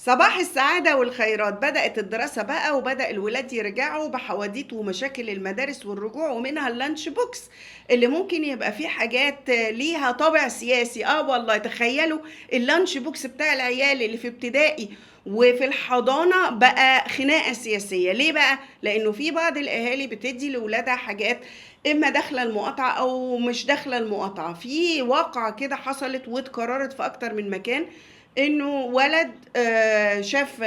صباح السعادة والخيرات. بدأت الدراسة بقى وبدأ الولاد يرجعوا بحواديت ومشاكل المدارس والرجوع، ومنها اللانش بوكس اللي ممكن يبقى فيه حاجات ليها طابع سياسي. والله تخيلوا اللانش بوكس بتاع العيال اللي في ابتدائي وفي الحضانة بقى خناقة سياسية. ليه بقى؟ لأنه في بعض الأهالي بتدي لولادها حاجات إما داخلة المقاطعة أو مش داخلة المقاطعة. في واقعة كده حصلت واتكررت في أكتر من مكان، انه ولد شاف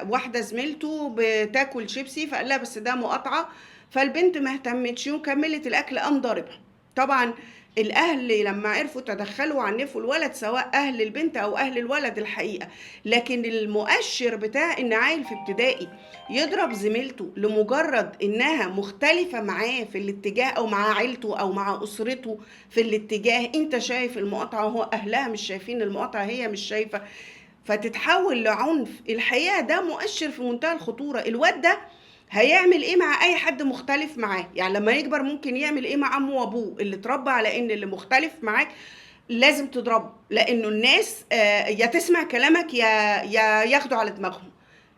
واحده زميلته بتاكل شيبسي فقال لها بس ده مقاطعه، فالبنت ما اهتمتش وكملت الاكل، قام ضاربها. طبعا الاهل لما عرفوا تدخلوا وعنفوا الولد، سواء اهل البنت او اهل الولد الحقيقه. لكن المؤشر بتاع ان عيل في ابتدائي يضرب زميلته لمجرد انها مختلفه معاه في الاتجاه او مع عيلته او مع اسرته في الاتجاه، انت شايف المقاطعه وهو اهلها مش شايفين المقاطعه، هي مش شايفه، فتتحول لعنف. الحقيقه ده مؤشر في منتهى الخطوره. الواد ده هيعمل ايه مع اي حد مختلف معاه؟ يعني لما يكبر ممكن يعمل ايه مع امه وابوه اللي اتربى على ان اللي مختلف معاك لازم تضربه، لانه الناس يا تسمع كلامك يا ياخدوا على دماغهم.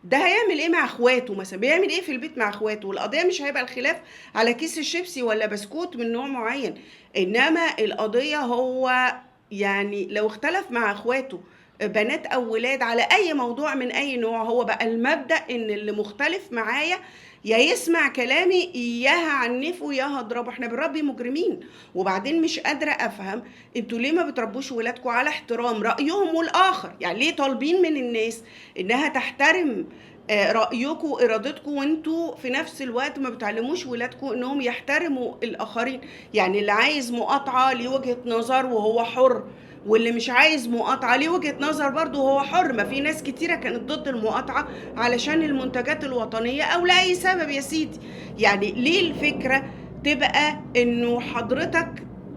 ده هيعمل ايه مع اخواته؟ مثلا بيعمل ايه في البيت مع اخواته؟ القضيه مش هيبقى الخلاف على كيس الشيبسي ولا بسكوت من نوع معين، انما القضيه هو يعني لو اختلف مع اخواته بنات او ولاد على اي موضوع من اي نوع، هو بقى المبدأ ان اللي مختلف معايا يا يسمع كلامي يا هعنفه يا هضربه. احنا بنربي مجرمين. وبعدين مش قادرة افهم انتوا ليه ما بتربوش ولادكم على احترام رأيهم والآخر؟ يعني ليه طالبين من الناس انها تحترم رأيكم وإرادتكم، وانتوا في نفس الوقت ما بتعلموش ولادكم انهم يحترموا الآخرين؟ يعني اللي عايز مقاطعة ليه وجهة نظر وهو حر، واللي مش عايز مقاطعة ليه وجهة نظر برضه وهو حر. ما في ناس كتيرة كانت ضد المقاطعة علشان المنتجات الوطنية أو لأي سبب يا سيدي. يعني ليه الفكرة تبقى إنه حضرتك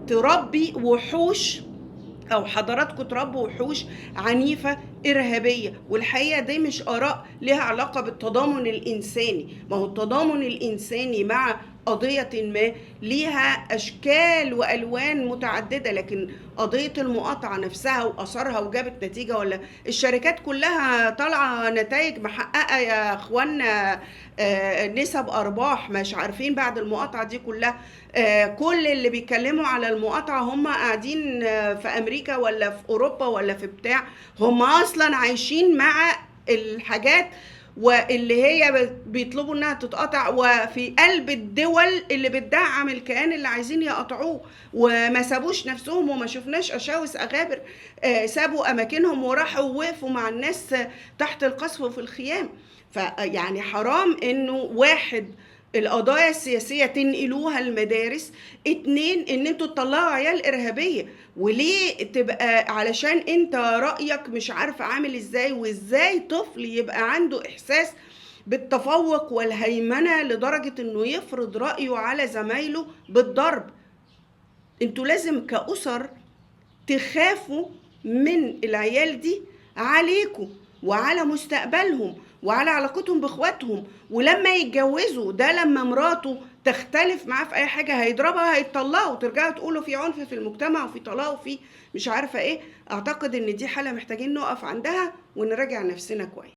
تربي وحوش او حضراتكم تربوا وحوش عنيفه ارهابيه؟ والحقيقه دي مش اراء لها علاقه بالتضامن الانساني. ما هو التضامن الانساني مع قضيه ما ليها اشكال والوان متعدده، لكن قضيه المقاطعه نفسها واثرها وجابت نتيجه، ولا الشركات كلها طالعه نتائج محققه يا اخوانا نسب ارباح مش عارفين بعد المقاطعه دي كلها؟ كل اللي بيتكلموا على المقاطعه هم قاعدين في امريكا ولا في اوروبا ولا في بتاع، هم اصلا عايشين مع الحاجات واللي هي بيطلبوا انها تتقطع، وفي قلب الدول اللي بتدعم الكيان اللي عايزين يقطعوه، وما سابوش نفسهم وما شفناش اشاوس اغابر سابوا اماكنهم وراحوا ووقفوا مع الناس تحت القصف وفي الخيام. فيعني حرام انه واحد القضايا السياسية تنقلوها المدارس، اتنين ان انتوا تطلعوا عيال ارهابية. وليه تبقى علشان انت رأيك مش عارف عامل ازاي؟ وازاي طفل يبقى عنده احساس بالتفوق والهيمنة لدرجة انه يفرض رأيه على زمايله بالضرب؟ انتوا لازم كأسر تخافوا من العيال دي عليكم وعلى مستقبلهم وعلى علاقتهم باخواتهم. ولما يتجوزوا ده لما مراته تختلف معاه في اي حاجه هيضربها هيطلقوا، ترجعوا تقولوا في عنف في المجتمع وفي طلاق وفي مش عارفه ايه. اعتقد ان دي حاله محتاجين نقف عندها ونراجع نفسنا كويس.